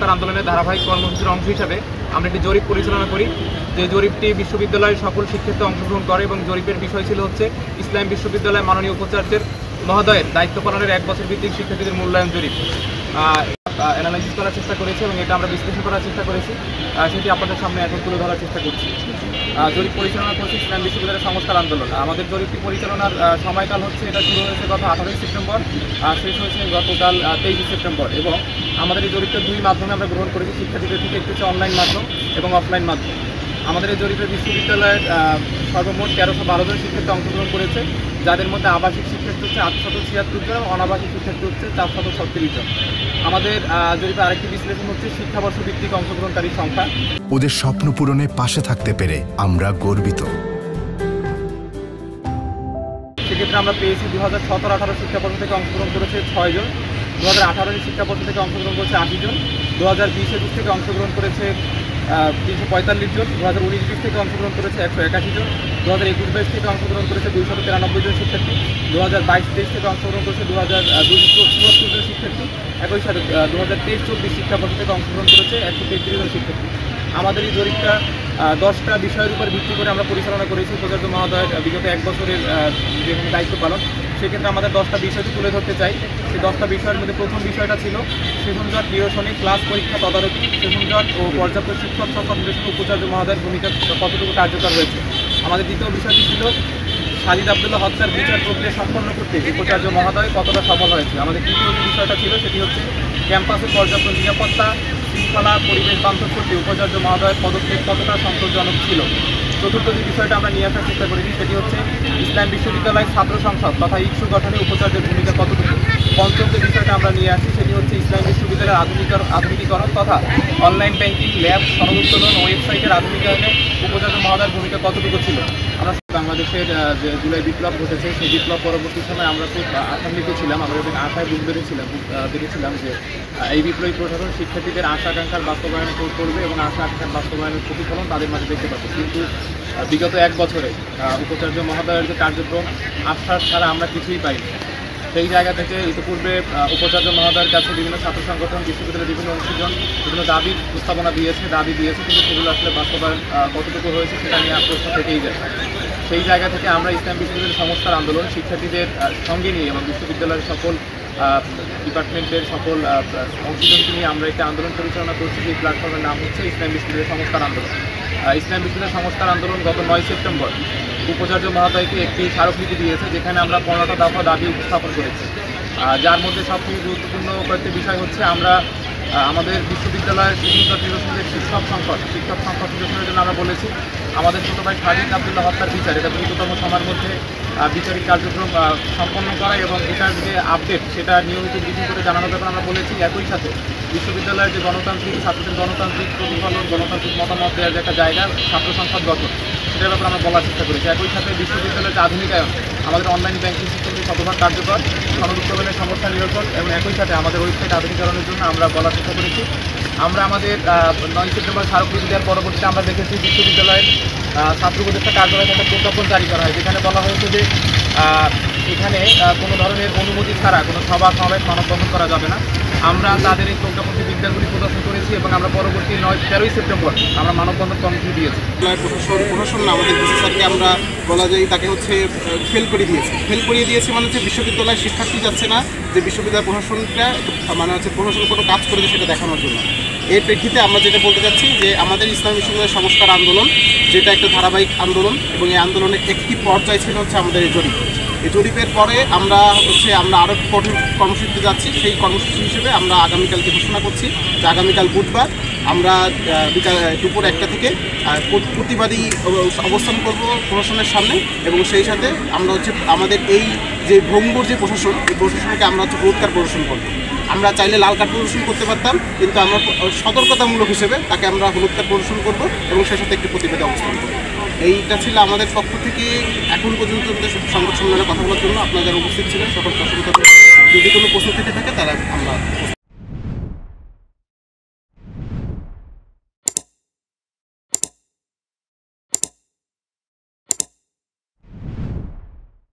সংস্কার আন্দোলনের ধারাবাহিক কর্মসূচির অংশ হিসাবে আমরা একটি জরিপ পরিচালনা করি। যে জরিপটি বিশ্ববিদ্যালয়ের সকল শিক্ষার্থী অংশগ্রহণ করে এবং জরিপের বিষয় ছিল হচ্ছে ইসলাম বিশ্ববিদ্যালয় মাননীয় উপাচার্যের মহোদয়ের দায়িত্ব পালনের 1 বছর ভিত্তিক শিক্ষার্থীদের মূল্যায়ন জরিপ অ্যানালাইসিস করার চেষ্টা করেছি এবং এটা আমরা বিশ্লেষণ করার চেষ্টা করেছি, সেটি আপনাদের সামনে এখন তুলে ধরার চেষ্টা করছি। জরিপ পরিচালনা করছি ইসলাম বিশ্ববিদ্যালয়ের সংস্কার আন্দোলন। আমাদের জরিপটি পরিচালনার সময়কাল হচ্ছে, এটা শুরু হয়েছে গত 18 সেপ্টেম্বর, শেষ হয়েছে গতকাল 23 সেপ্টেম্বর এবং আমাদের এই জরিপটা 2 মাধ্যমে আমরা গ্রহণ করেছি শিক্ষার্থীদের থেকে, একটি হচ্ছে অনলাইন মাধ্যম এবং অফলাইন মাধ্যম। আমাদের এই জরিপে বিশ্ববিদ্যালয়ের সর্বমোট 1312 জন শিক্ষার্থী অংশগ্রহণ করেছে, যাদের মধ্যে আবাসিক শিক্ষার্থী হচ্ছে 876 জন এবং অনাবাসিক শিক্ষার্থী হচ্ছে 436 জন। আমাদের জরিপে আরেকটি বিশ্লেষণ হচ্ছে শিক্ষাবর্ষ ভিত্তিক অংশগ্রহণকারীর সংখ্যা। ওদের স্বপ্ন পূরণে পাশে থাকতে পেরে আমরা গর্বিত। সেক্ষেত্রে আমরা পেয়েছি 2017-18 শিক্ষাবর্ষ থেকে অংশগ্রহণ করেছে 6 জন, 2018 শিক্ষাবর্ষ থেকে অংশগ্রহণ করেছে 80 জন, 2020-21 থেকে অংশগ্রহণ করেছে 345 জন, 2019-20 থেকে অংশগ্রহণ করেছে 181 জন, 2021-22 থেকে অংশগ্রহণ করেছে 293 জন শিক্ষার্থী, 2022-23 থেকে অংশগ্রহণ করেছে 274 জন শিক্ষার্থী, একই সাথে 2023-24 শিক্ষাবর্ষ থেকে অংশগ্রহণ করেছে 133 জন শিক্ষার্থী। আমাদের এই জরিপটা 10টা বিষয়ের উপর ভিত্তি করে আমরা পরিচালনা করেছি উপাচার্য মহোদয়ের বিগত 1 বছরের যে দায়িত্ব পালন। সেক্ষেত্রে আমাদের 10টা বিষয়টি তুলে ধরতে চাই। সেই 10টা বিষয়ের মধ্যে প্রথম বিষয়টা ছিল সেশনজট নিরসনে ক্লাস পরীক্ষা তদারকি, সেশনজট ও পর্যাপ্ত শিক্ষক সংখ্যা নিরসনে উপাচার্য মহোদয়ের ভূমিকা কতটুকু কার্যকর হয়েছে। আমাদের দ্বিতীয় বিষয়টি ছিল সাজিদ আবদুল্লাহ হত্যার বিচার প্রক্রিয়া সম্পন্ন করতে উপাচার্য মহোদয় কতটা সফল হয়েছে। আমাদের তৃতীয় যে বিষয়টা ছিল সেটি হচ্ছে ক্যাম্পাসে পর্যাপ্ত নিরাপত্তা, শৃঙ্খলা, পরিবেশ বান্ধব করতে উপাচার্য মহোদয়ের পদক্ষেপ কতটা সন্তোষজনক ছিল। চতুর্থ যে বিষয়টা আমরা নিয়ে আসার চেষ্টা করেছি সেটি হচ্ছে ইসলাম বিশ্ববিদ্যালয় ছাত্র সংসদ তথা ইকসু গঠনে উপাচার্যের ভূমিকা কতটুকু। পঞ্চম যে বিষয়টা আমরা নিয়ে আসি সেটি হচ্ছে ইসলাম বিশ্ববিদ্যালয়ের আধুনিকীকরণ তথা অনলাইন ব্যাংকিং, ল্যাব, সনদ উত্তোলন, ওয়েবসাইটের আধুনিকায়নে উপাচার্য মহোদয়ের ভূমিকা কতটুকু ছিল। আমরা বাংলাদেশের যে জুলাই বিপ্লব ঘটেছে সেই বিপ্লব পরবর্তী সময় আমরা খুব আশান্বিত ছিলাম, আমরা এবং আশায় বুক দেখেছিলাম যে এই বিপ্লবী প্রশাসন শিক্ষার্থীদের আশা আকাঙ্ক্ষার বাস্তবায়ন করবে এবং আশা আকাঙ্ক্ষার বাস্তবায়নের প্রতিফলন তাদের মাঝে দেখতে পাচ্ছে। কিন্তু বিগত 1 বছরে উপাচার্য মহোদয়ের যে কার্যক্রম আশ্বাস ছাড়া আমরা কিছুই পাইনি। সেই জায়গা থেকে ইতিপূর্বে উপাচার্য মহোদয়ের কাছে বিভিন্ন ছাত্র সংগঠন, বিশ্ববিদ্যালয়ের বিভিন্ন অংশীজন বিভিন্ন দাবির প্রস্তাবনা দাবি দিয়েছে, কিন্তু সেগুলো আসলে বাস্তবায়ন কতটুকু হয়েছে সেটা নিয়ে প্রশ্ন থেকেই যায়। সেই জায়গা থেকে আমরা ইসলাম বিশ্ববিদ্যালয়ের সংস্কার আন্দোলন শিক্ষার্থীদের সঙ্গে নিয়ে এবং বিশ্ববিদ্যালয়ের সকল ডিপার্টমেন্টের সকল অংশীজনকে নিয়ে আমরা একটা আন্দোলন পরিচালনা করছি। যে প্ল্যাটফর্মের নাম হচ্ছে ইসলাম বিশ্ববিদ্যালয়ের সংস্কার আন্দোলন। ইসলাম বিশ্ববিদ্যালয়ের সংস্কার আন্দোলন গত 9 সেপ্টেম্বর উপাচার্য মহোদয়কে একটি স্মারকলিপি দিয়েছে, যেখানে আমরা 15টা দফা দাবি উপস্থাপন করেছি, যার মধ্যে সবথেকে গুরুত্বপূর্ণ কয়েকটি বিষয় হচ্ছে আমরা আমাদের বিশ্ববিদ্যালয়ের সেশনজট নিরসনের শিক্ষক সংকট নিরসনের জন্য আমরা বলেছি আমাদের ছোটো ভাই সাজিদ আবদুল্লাহ হত্যার বিচার এটা দ্রুততম সময়ের মধ্যে বিচারিক কার্যক্রম সম্পন্ন করা এবং এটার যে আপডেট সেটা নিয়মিত বৃদ্ধি করে জানানোর ব্যাপারে আমরা বলেছি। একই সাথে বিশ্ববিদ্যালয়ের যে গণতান্ত্রিক ছাত্রদের গণতান্ত্রিক প্রতিফলন, গণতান্ত্রিক মতামত দেওয়ার যে একটা জায়গা, ছাত্র সংসদ গঠন, সেটার ব্যাপারে আমরা বলার চেষ্টা করেছি। একই সাথে বিশ্ববিদ্যালয়ের যে আধুনিকায়ন, আমাদের অনলাইন ব্যাংকিং সিস্টেমটি শতভাগ কার্যকর, সনদ উত্তোলনের সমস্যা নিরসন এবং একই সাথে আমাদের ওয়েবসাইট আধুনিকরণের জন্য আমরা বলার চেষ্টা করেছি। আমরা আমাদের 9 সেপ্টেম্বর স্মারকলিপি দেওয়ার পরবর্তীতে আমরা দেখেছি বিশ্ববিদ্যালয়ের ছাত্র উপদেষ্টা কার্যালয় থেকে প্রজ্ঞাপন জারি করা হয়, যেখানে বলা হয়েছে যে এখানে কোনো ধরনের অনুমতি ছাড়া কোনো সমাবেশ মানববন্ধন করা যাবে না। আমরা তাদের এই প্রজ্ঞাপনটি বিদ্যালয়গুলি প্রদর্শন করেছি এবং আমরা পরবর্তী 13 সেপ্টেম্বর আমরা মানববন্ধন কর্মসূচি দিয়েছি। প্রশাসন আমাদের ডিসি স্যারকে আমরা বলা যায় তাকে হচ্ছে ফেল করিয়ে দিয়েছে মানে হচ্ছে বিশ্ববিদ্যালয়ের শিক্ষার্থী যাচ্ছে না, যে বিশ্ববিদ্যালয় প্রশাসনটা মানে হচ্ছে প্রশাসন কোনো কাজ করেছে সেটা দেখানোর জন্য। এর প্রেক্ষিতে আমরা যেটা বলতে চাচ্ছি যে আমাদের ইসলাম বিশ্ববিদ্যালয়ের সংস্কার আন্দোলন যেটা একটা ধারাবাহিক আন্দোলন এবং এই আন্দোলনের একটি পর্যায় ছিল হচ্ছে আমাদের এই জরিপ। এই জরিপের পরে আমরা আরও কঠোর কর্মসূচিতে যাচ্ছি। সেই কর্মসূচি হিসেবে আমরা আগামীকালকে ঘোষণা করছি যে আগামীকাল বুধবার আমরা দুপুর 1টা থেকে প্রতিবাদী অবস্থান করব প্রশাসনের সামনে এবং সেই সাথে আমরা আমাদের এই যে ভঙ্গুর যে প্রশাসন, এই প্রশাসনকে আমরা হলুদ কার্ড প্রদর্শন করব। আমরা চাইলে লাল কার্ড প্রদর্শন করতে পারতাম, কিন্তু আমরা সতর্কতামূলক হিসেবে তাকে আমরা হলুদ কার্ড প্রদর্শন করব এবং সেই সাথে একটি প্রতিবাদী অবস্থান করব। এইটা ছিল আমাদের পক্ষ থেকে এখন পর্যন্ত সংবাদ সম্মেলনে কথা বলার জন্য আপনারা যারা উপস্থিত ছিলেন সকল প্রশ্ন, যদি কোনো প্রশ্ন থেকে থাকে তারা আমরা